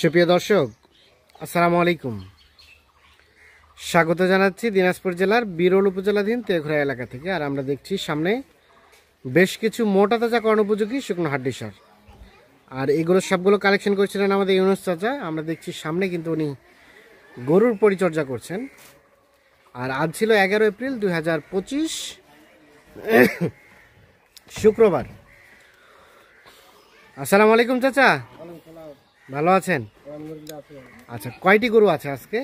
সুপ্রিয় দর্শক, আসসালামু আলাইকুম। স্বাগত জানাচ্ছি দিনাজপুর জেলার বিরল উপজেলাধীন তেঘরা এলাকা থেকে। আর আমরা দেখছি সামনে বেশ কিছু মোটা তাজা কর্ণোপযোগী শুকনো হাড্ডি সার, আর এগুলো সবগুলো কালেকশন করছিলেন আমাদের ইউনুস চাচা। আমরা দেখছি সামনে কিন্তু উনি গরুর পরিচর্যা করছেন। আর আজ ছিল 11 এপ্রিল 2025 শুক্রবার। আসসালামু আলাইকুম চাচা, ভালো আছেন? আচ্ছা, কয়টি গরু আছে আজকে?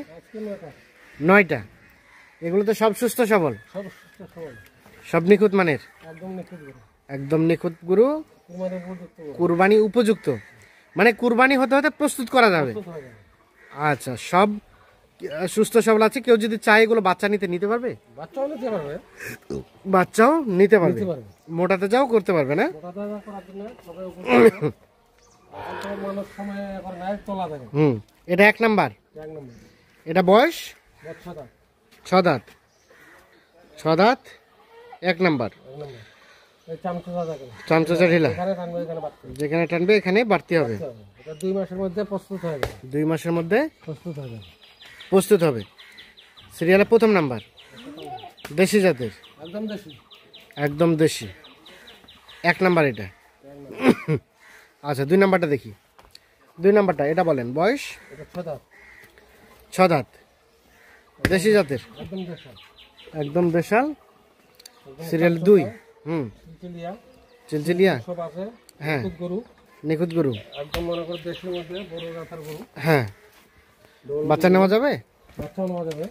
9টা। এগুলো তো সব সুস্থ সবল, সব নিখুঁত মানের, একদম নিখুঁত গরু, কুরবানি উপযুক্ত, মানে কুরবানি হতে হতে প্রস্তুত করা যাবে। আচ্ছা, সব সুস্থ সবল আছে। কেউ যদি চায় এগুলো বাচ্চা নিতে পারবে? বাচ্চাও নিতে পারবে, মোটাতে যাও করতে পারবে না? এটা 1 নাম্বার। এটা বয়স 6 দাঁত। 6 দাঁত, 1 নাম্বার। চামচা ঢিলা, যেখানে টানবে এখানে বাড়তি হবে। 2 মাসের মধ্যে প্রস্তুত হয়ে যাবে। 2 মাসের মধ্যে প্রস্তুত হবে। সিরিয়ালে প্রথম নাম্বার, দেশি জাতের, একদম দেশি, 1 নাম্বার এটা। আচ্ছা, 2 নাম্বারটা দেখি। 2 নাম্বারটা এটা বলেন। বয়স 6 দাঁত, দেশি জাতের, একদম দেশাল। সিরিয়াল 2। চিলচিলিয়া, হ্যাঁ, নিখুঁত গরু, একদম মনে করে দেশের মধ্যে বড় জাতের গরু। হ্যাঁ, বাচ্চা নেওয়া যাবে? বাচ্চাও নেওয়া যাবে,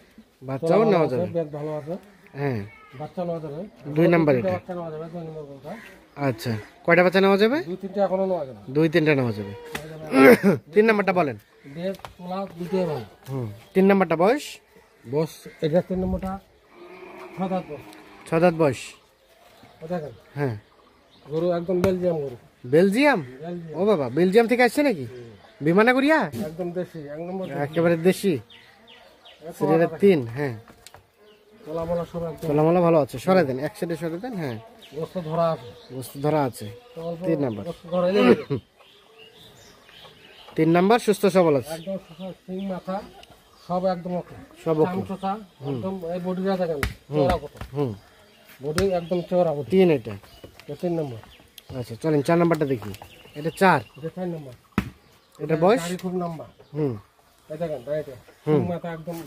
বাচ্চাও নেওয়া যাবে, বেশ ভালো আছে। হ্যাঁ, বাচ্চা নেওয়া যাবে। 2 নাম্বার এটা। বাচ্চা নেওয়া যাবে 2 নম্বর গরুটা। আচ্ছা, কয়টা বাচ্চা নেওয়া যাবে? 2-3টা এখনো নেওয়া যাবে। 2-3টা নেওয়া যাবে। 3 নাম্বারটা বলেন। দেড় তোলা দুটোই ভালো। 3 নাম্বারটা বয়স? বস এটা 3 নম্বরটা 6 দাঁত বস। 6 দাঁত বয়স। দেখেন, হ্যাঁ, গরু একদম বেলজিয়াম গরু। বেলজিয়াম? ও বাবা, বেলজিয়াম থেকে আসছে নাকি? বিমানে করিয়া? একদম দেশি, 1 নম্বর, একেবারে দেশি। সিরিয়ালে 3। হ্যাঁ, তোলামলা সব একদম তোলামালা ভালো আছে। সরে দেন, এক সাইডে সরে দেন। হ্যাঁ, গোস্ত ধরা আছে, বস্তু ধরা আছে। 3 নাম্বার। গোস্ত ধরা যাবে। 3 নাম্বার সুস্থ সবল আছে, একদম সিং মাথা সব একদম ওকে, সব ওকে। চামচা একদম এই বডিটা দেখেন চওড়া কত। বডি একদম চওড়া বডি। 3 এটা। 3 নম্বর। আচ্ছা, চলেন 4 নাম্বারটা দেখি। এটা 4। এটা 4 নম্বর। এটা বয়স? দাড়ি খুব লম্বা। এই দেখেন দাড়িটা, সিং মাথা একদম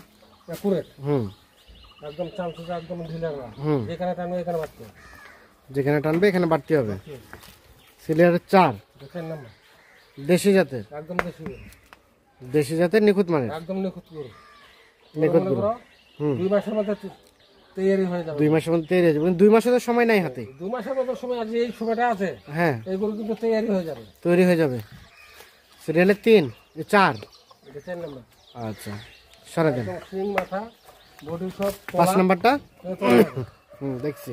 একুরেট, একদম চামচা একদম ঢিলা না। যেখানে টানবে এখানে বাড়তে, যেখানে টানবে এখানে বাড়তি হবে। সিরিয়ালে 4। 4 নম্বর। দেশি জাতের, একদম দেশি গরু, দেশি জাতের, নিখুঁত মানের, একদম নিখুঁত গরু। নিখুঁত গরু। 2 মাসের মধ্যে তৈরি হয়ে যাবে। 2 মাসের মধ্যে তৈরি হয়ে যাবে। 2 মাসের তো সময় নাই হাতে। 2 মাসের মতো সময় আছে, এই সময়টা আছে। হ্যাঁ, এই গরু কিন্তু তৈরি হয়ে যাবে। তৈরি হয়ে যাবে। সিরিয়ালে 3, 4। এটা 4 নম্বর। আচ্ছা, সরে দেন। একদম সিং মাথা, বডি সব 5 নাম্বারটা। তোলা। দেখছি।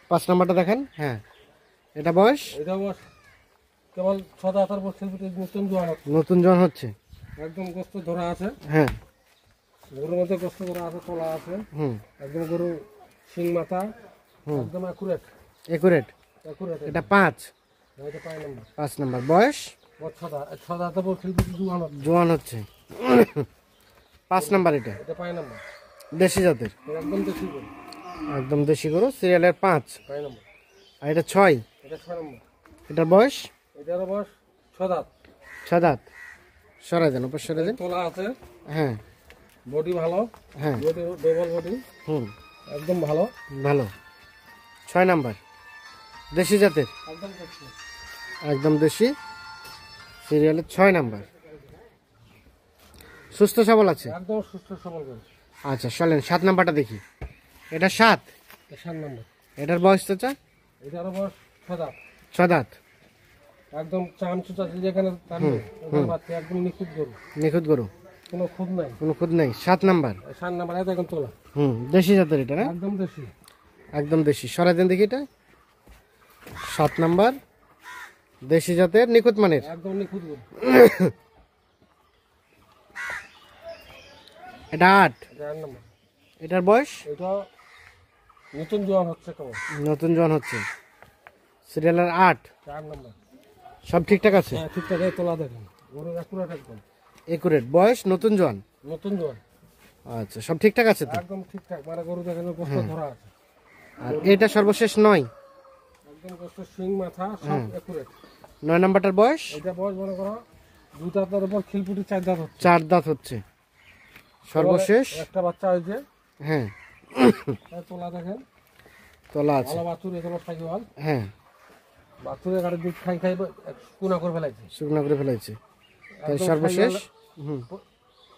5 নাম্বারটা দেখেন। হ্যাঁ, এটা বয়স? এটা বস কেবল 6 দাঁতের বছর নতুন জোয়ান, নতুন জন হচ্ছে। একদম গোস্ত ধরা আছে। হ্যাঁ, গরুর মধ্যে গোস্ত ধরা আছে, তোলা আছে। একদম গরু সিং মাথা একদম একুরেট। একুরেট। এটা 5। এটা 5 নম্বর। 5 নাম্বার বয়স? 6 দাঁতের বছর জোয়ান হচ্ছে। 5 নাম্বার এটা। এটা 5 নম্বর। দেশি জাতের, একদম দেশি গরু, একদম দেশি গরু। সিরিয়ালের 5। 5 নম্বর। আর এটা 6। এটা 6 নম্বর। এটার বয়স? এটার বয়স 6 দাঁত। 6 দাঁত। সরাই দেন, উপর সরাই দেন। তোলা আছে। হ্যাঁ, বডি ভালো। হ্যাঁ, বডি ডবল বডি, একদম ভালো। ভালো। 6 নাম্বার, দেশি জাতের, একদম দেশি, একদম দেশি। সিরিয়ালের 6 নাম্বার, সুস্থ সবল আছে, একদম সুস্থ সবল গরু। আচ্ছা, চলেন 7 নাম্বারটা দেখি। এটা 7। 7 নম্বর। এটার বয়স তো? এটার বয়স 6 দাঁত। 6 দাঁত। একদম চামচুচা যেখানে টানবে ওখানে বাড়তে, একদম নিখুঁত গরু, নিখুঁত গরু, কোনো খুদ নাই, কোনো খুদ নেই। 7 নাম্বার। 7 নম্বর। এটা এখন তোলা, দেশি জাতের এটা না? একদম দেশি, একদম দেশি। সরাই দেন দেখি এটা। 7 নাম্বার, দেশি জাতের, নিখুঁত মানের, একদম নিখুঁত গরু। এটা 8। এটা 8 নম্বর। এটার বয়স? এটা নতুন জোয়ান হচ্ছে, কেমন নতুন জন হচ্ছে। সিরিয়ালের 8। 4 নম্বর। সব ঠিকঠাক আছে? হ্যাঁ, ঠিকঠাক। তোলা দেখেন, গরু একুরেট একদম। একুরেট, বয়স নতুন জোয়ান? নতুন জোয়ান। আচ্ছা, সব ঠিকঠাক আছে তো? একদম ঠিকঠাক, মানে গরু দেখেন গোস্ত ধরা আছে। আর এটা সর্বশেষ 9? একদম গোস্ত, শিং মাথা সব একুরেট। 9 নাম্বারটার বয়স? এটা বয়স মনে করো 2 দাঁতের উপর খিলপুটি 4 দাঁত হচ্ছে। 4 দাঁত হচ্ছে। সর্বশেষ একটা বাচ্চা হয়েছে। হ্যাঁ, তোলা দেখেন, তোলা আছে। ভালো বাছুর, এগুলো সাইকেল। হ্যাঁ, বাছুরের গাড়ি দুধ খাই খাই কুনা করে ফেলাইছে, শুকনো করে ফেলাইছে। তাই সর্বশেষ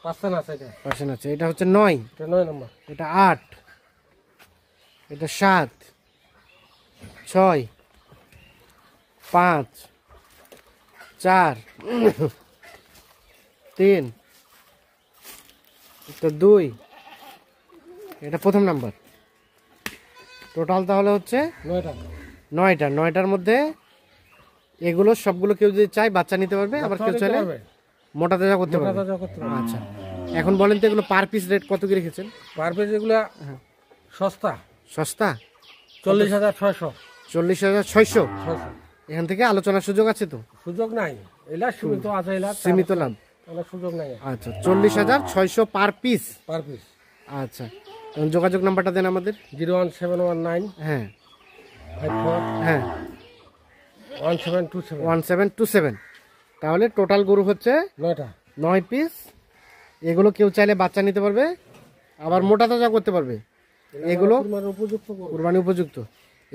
পার্সেন্ট আছে। এটা পার্সেন্ট আছে। এটা হচ্ছে 9, এটা 9 নম্বর, এটা 8, এটা 7, 6, 5, 4, 3, এটা 2, এটা প্রথম নাম্বার। টোটাল তাহলে হচ্ছে 9টা। 9টার মধ্যে এগুলো সবগুলো কেউ যদি চায় বাচ্চা নিতে পারবে, আবার কেউ চাইলে মোটা তাজা করতে পারবে। আচ্ছা, এখন বলেন তো এগুলো পার পিস রেট কত কি রেখেছেন? পার পিস এগুলো সস্তা। সস্তা? 40,600। 40,600? এখান থেকে আলোচনার সুযোগ আছে তো? সুযোগ নাই, এলা সীমিত আছে, এলা সীমিত লাভ, সুযোগ নাই। আচ্ছা, 40,600 পার পিস। Per piece. আচ্ছা, যোগাযোগ নাম্বারটা দেন আমাদের। 01719 হ্যাঁ 54 হ্যাঁ 1727। 1727। তাহলে টোটাল গরু হচ্ছে 9টা, 9 পিস। এগুলো কেউ চাইলে বাচ্চা নিতে পারবে, আবার মোটা তাজা করতে পারবে। এগুলো উপযুক্ত কুরবানি উপযুক্ত।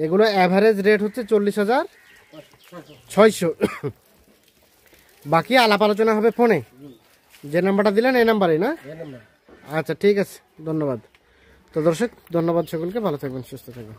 এগুলো অ্যাভারেজ রেট হচ্ছে 40,600। বাকি আলাপ আলোচনা হবে ফোনে। যে নাম্বারটা দিলেন এই নাম্বারেই না? আচ্ছা, ঠিক আছে, ধন্যবাদ। তো দর্শক, ধন্যবাদ সকলকে, ভালো থাকবেন, সুস্থ থাকবেন।